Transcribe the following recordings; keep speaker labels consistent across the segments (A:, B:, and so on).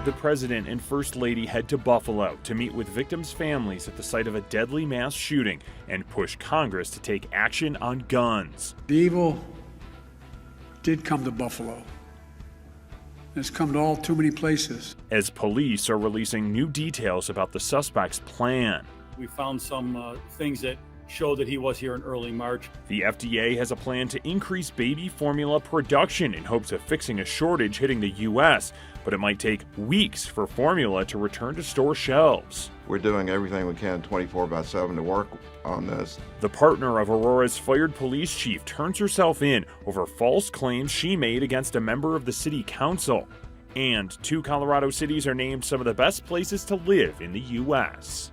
A: The president and first lady head to Buffalo to meet with victims' families at the site of a deadly mass shooting and push Congress to take action on guns.
B: The evil did come to Buffalo. It's come to all too many places.
A: As police are releasing new details about the suspect's plan.
C: We found some things that show that he was here in early March.
A: The FDA has a plan to increase baby formula production in hopes of fixing a shortage hitting the U.S., but it might take weeks for formula to return to store shelves.
D: We're doing everything we can 24/7 to work on this.
A: The partner of Aurora's fired police chief turns herself in over false claims she made against a member of the city council. And 2 Colorado cities are named some of the best places to live in the U.S.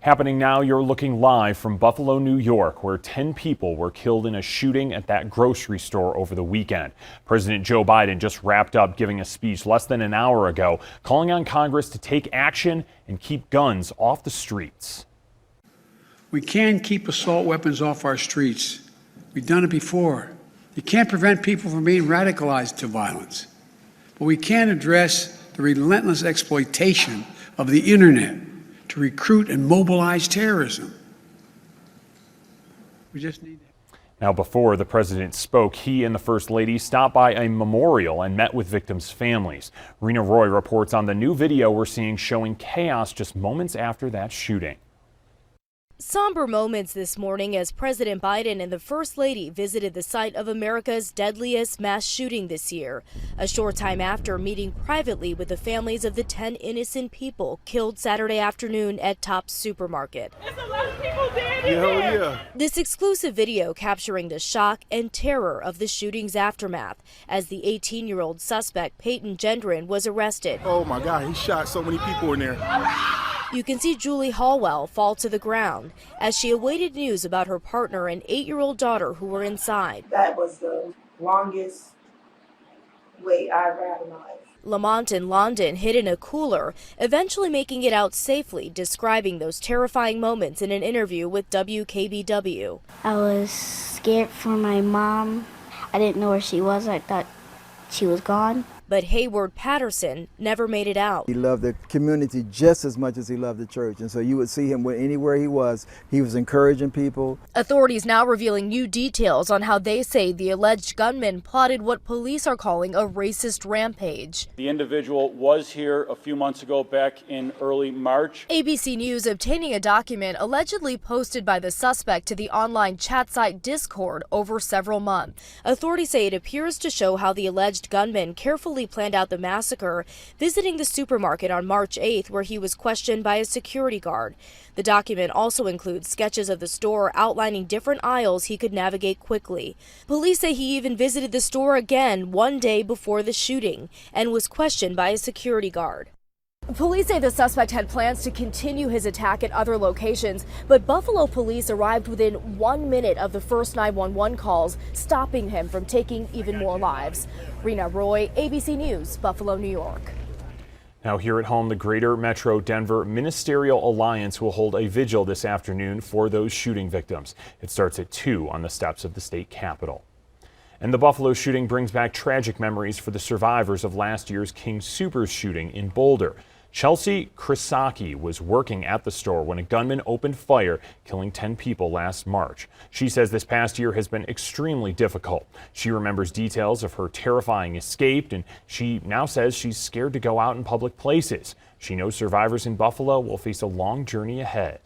A: Happening now, you're looking live from Buffalo, New York, where 10 people were killed in a shooting at that grocery store over the weekend. President Joe Biden just wrapped up giving a speech less than an hour ago, calling on Congress to take action and keep guns off the streets.
B: We can keep assault weapons off our streets. We've done it before. You can't prevent people from being radicalized to violence. But we can address the relentless exploitation of the internet to recruit and mobilize terrorism. We just need that.
A: Now, before the president spoke, he and the first lady stopped by a memorial and met with victims' families. Rena Roy reports on the new video we're seeing showing chaos just moments after that shooting.
E: Somber moments this morning as President Biden and the First Lady visited the site of America's deadliest mass shooting this year, a short time after meeting privately with the families of the 10 innocent people killed Saturday afternoon at Tops Supermarket.
F: There's a lot of people dead in here. Yeah.
E: This exclusive video capturing the shock and terror of the shooting's aftermath as the 18-year-old suspect Peyton Gendron was arrested.
F: Oh my God, he shot so many people in there.
E: You can see Julie Hallwell fall to the ground as she awaited news about her partner and 8-year-old daughter who were inside.
G: That was the longest wait I've ever had in my life.
E: Lamont and London hid in a cooler, eventually making it out safely, describing those terrifying moments in an interview with WKBW.
H: I was scared for my mom. I didn't know where she was. I thought she was gone.
E: But Hayward Patterson never made it out.
I: He loved the community just as much as he loved the church. And so you would see him anywhere he was encouraging people.
E: Authorities now revealing new details on how they say the alleged gunman plotted what police are calling a racist rampage.
C: The individual was here a few months ago, back in early March.
E: ABC News obtaining a document allegedly posted by the suspect to the online chat site Discord over several months. Authorities say it appears to show how the alleged gunman carefully planned out the massacre, visiting the supermarket on March 8th where he was questioned by a security guard. The document also includes sketches of the store outlining different aisles he could navigate quickly. Police say he even visited the store again one day before the shooting and was questioned by a security guard. Police say the suspect had plans to continue his attack at other locations, but Buffalo police arrived within 1 minute of the first 911 calls, stopping him from taking even more lives. Rena Roy, ABC News, Buffalo, New York.
A: Now here at home, the Greater Metro Denver Ministerial Alliance will hold a vigil this afternoon for those shooting victims. It starts at 2 on the steps of the state capitol. And the Buffalo shooting brings back tragic memories for the survivors of last year's King Soopers shooting in Boulder. Chelsea Krisaki was working at the store when a gunman opened fire, killing 10 people last March. She says this past year has been extremely difficult. She remembers details of her terrifying escape, and she now says she's scared to go out in public places. She knows survivors in Buffalo will face a long journey ahead.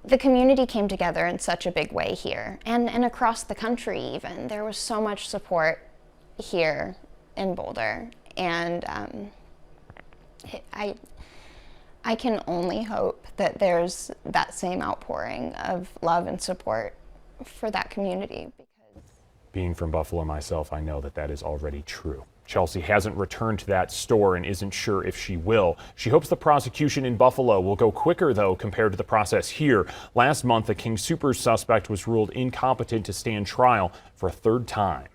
J: The community came together in such a big way here, and across the country even. There was so much support here in Boulder, and I can only hope that there's that same outpouring of love and support for that community.
A: Being from Buffalo myself, I know that that is already true. Chelsea hasn't returned to that store and isn't sure if she will. She hopes the prosecution in Buffalo will go quicker, though, compared to the process here. Last month, the King Soopers suspect was ruled incompetent to stand trial for a third time.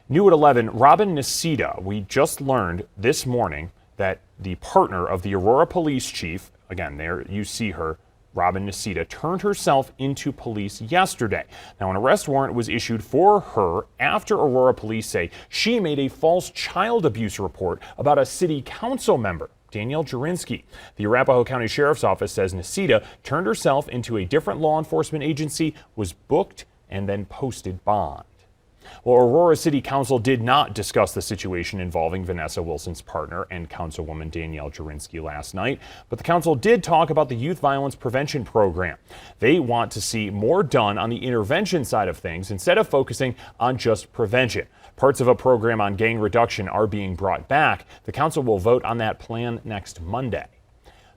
A: New at 11, Robin Nisita. We just learned this morning that the partner of the Aurora police chief, again, there you see her, Robin Nicita turned herself into police yesterday. Now, an arrest warrant was issued for her after Aurora police say she made a false child abuse report about a city council member, Danielle Jurinsky. The Arapahoe County Sheriff's Office says Nicita turned herself into a different law enforcement agency, was booked, and then posted bond. Well, Aurora City Council did not discuss the situation involving Vanessa Wilson's partner and Councilwoman Danielle Jurinsky last night, but the council did talk about the youth violence prevention program. They want to see more done on the intervention side of things instead of focusing on just prevention. Parts of a program on gang reduction are being brought back. The council will vote on that plan next Monday.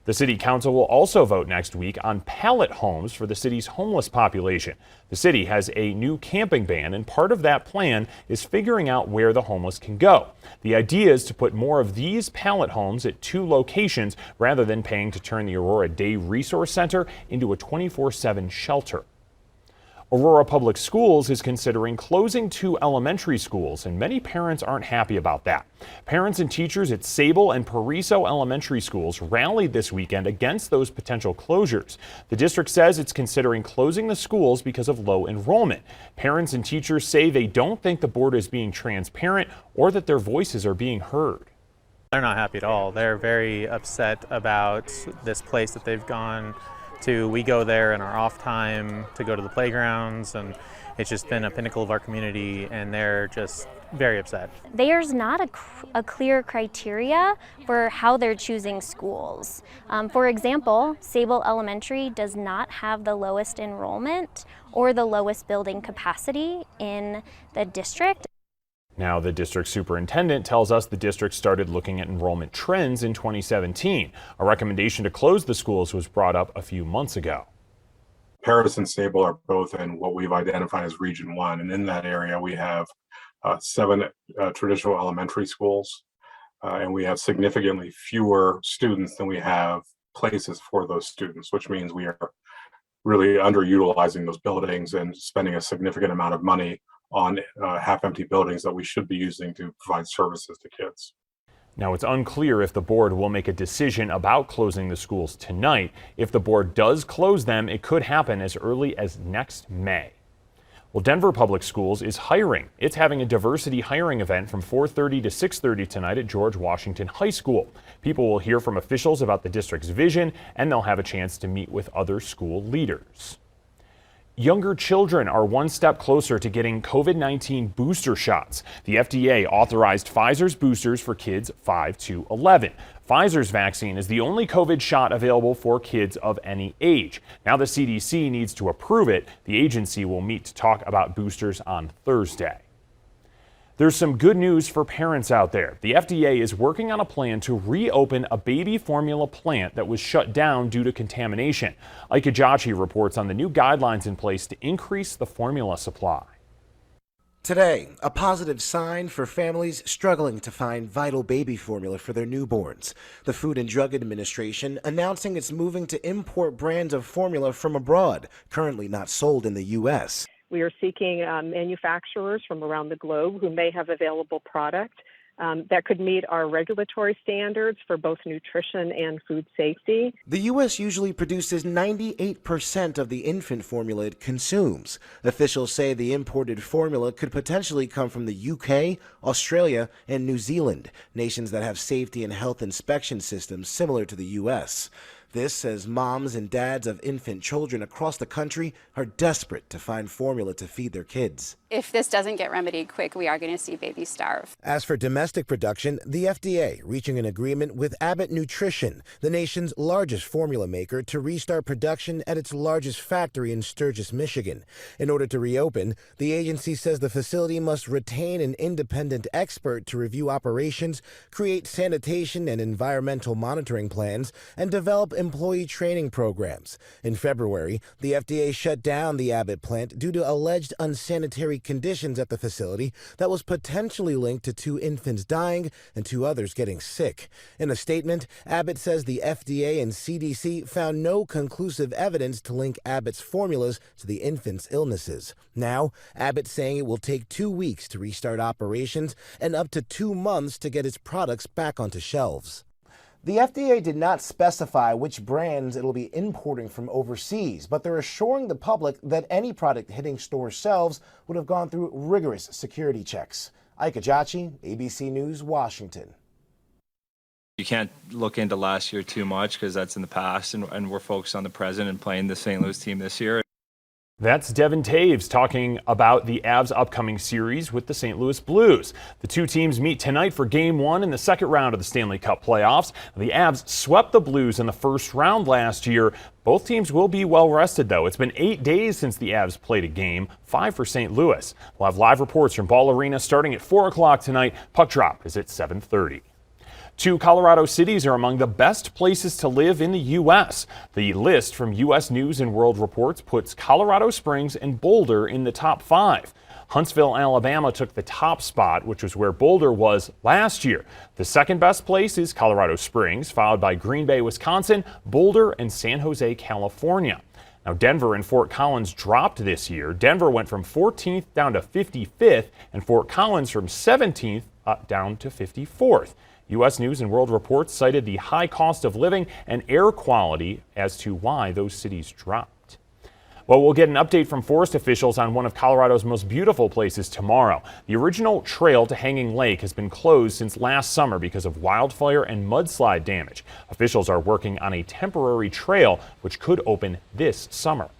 A: The city council will also vote next week on pallet homes for the city's homeless population. The city has a new camping ban, and part of that plan is figuring out where the homeless can go. The idea is to put more of these pallet homes at 2 locations rather than paying to turn the Aurora Day Resource Center into a 24/7 shelter. Aurora Public Schools is considering closing 2 elementary schools, and many parents aren't happy about that. Parents and teachers at Sable and Pariso elementary schools rallied this weekend against those potential closures. The district says it's considering closing the schools because of low enrollment. Parents and teachers say they don't think the board is being transparent or that their voices are being heard.
K: They're not happy at all. They're very upset about this place that they've gone to. We go there in our off time to go to the playgrounds, and it's just been a pinnacle of our community, and they're just very upset.
H: There's not a clear criteria for how they're choosing schools. For example, Sable Elementary does not have the lowest enrollment or the lowest building capacity in the district.
A: Now, the district superintendent tells us the district started looking at enrollment trends in 2017. A recommendation to close the schools was brought up a few months ago.
L: Paris and Sable are both in what we've identified as Region 1, and in that area we have 7 traditional elementary schools, and we have significantly fewer students than we have places for those students, which means we are really underutilizing those buildings and spending a significant amount of money on half-empty buildings that we should be using to provide services to kids.
A: Now, it's unclear if the board will make a decision about closing the schools tonight. If the board does close them, it could happen as early as next May. Well, Denver Public Schools is hiring. It's having a diversity hiring event from 4:30 to 6:30 tonight at George Washington High School. People will hear from officials about the district's vision, and they'll have a chance to meet with other school leaders. Younger children are one step closer to getting COVID-19 booster shots. The FDA authorized Pfizer's boosters for kids 5 to 11. Pfizer's vaccine is the only COVID shot available for kids of any age. Now the CDC needs to approve it. The agency will meet to talk about boosters on Thursday. There's some good news for parents out there. The FDA is working on a plan to reopen a baby formula plant that was shut down due to contamination. Ike Ajachi reports on the new guidelines in place to increase the formula supply.
M: Today, a positive sign for families struggling to find vital baby formula for their newborns. The Food and Drug Administration announcing it's moving to import brands of formula from abroad, currently not sold in the U.S.
N: We are seeking manufacturers from around the globe who may have available product that could meet our regulatory standards for both nutrition and food safety.
M: The U.S. usually produces 98% of the infant formula it consumes. Officials say the imported formula could potentially come from the U.K., Australia, and New Zealand, nations that have safety and health inspection systems similar to the U.S. This as moms and dads of infant children across the country are desperate to find formula to feed their kids.
O: If this doesn't get remedied quick, we are going to see babies starve.
M: As for domestic production, the FDA reaching an agreement with Abbott Nutrition, the nation's largest formula maker, to restart production at its largest factory in Sturgis, Michigan. In order to reopen, the agency says the facility must retain an independent expert to review operations, create sanitation and environmental monitoring plans, and develop employee training programs. In February, the FDA shut down the Abbott plant due to alleged unsanitary conditions at the facility that was potentially linked to 2 infants dying and 2 others getting sick. In a statement, Abbott says the FDA and CDC found no conclusive evidence to link Abbott's formulas to the infants' illnesses. Now, Abbott's saying it will take 2 weeks to restart operations and up to 2 months to get its products back onto shelves. The FDA did not specify which brands it'll be importing from overseas, but they're assuring the public that any product hitting store shelves would have gone through rigorous security checks. Ike Ajachi, ABC News, Washington.
P: You can't look into last year too much because that's in the past, and we're focused on the present and playing the St. Louis team this year.
A: That's Devin Taves talking about the Avs' upcoming series with the St. Louis Blues. The two teams meet tonight for Game 1 in the second round of the Stanley Cup playoffs. The Avs swept the Blues in the first round last year. Both teams will be well rested, though. It's been 8 days since the Avs played a game, 5 for St. Louis. We'll have live reports from Ball Arena starting at 4 o'clock tonight. Puck drop is at 7:30. 2 Colorado cities are among the best places to live in the U.S. The list from U.S. News and World Reports puts Colorado Springs and Boulder in the top 5. Huntsville, Alabama took the top spot, which was where Boulder was last year. The second best place is Colorado Springs, followed by Green Bay, Wisconsin, Boulder, and San Jose, California. Now, Denver and Fort Collins dropped this year. Denver went from 14th down to 55th, and Fort Collins from 17th down to 54th. U.S. News and World Report cited the high cost of living and air quality as to why those cities dropped. Well, we'll get an update from forest officials on one of Colorado's most beautiful places tomorrow. The original trail to Hanging Lake has been closed since last summer because of wildfire and mudslide damage. Officials are working on a temporary trail which could open this summer.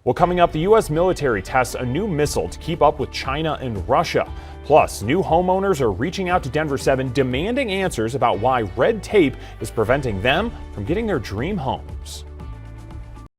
A: Well, coming up, the U.S. military tests a new missile to keep up with China and Russia. Plus, new homeowners are reaching out to Denver 7 demanding answers about why red tape is preventing them from getting their dream homes.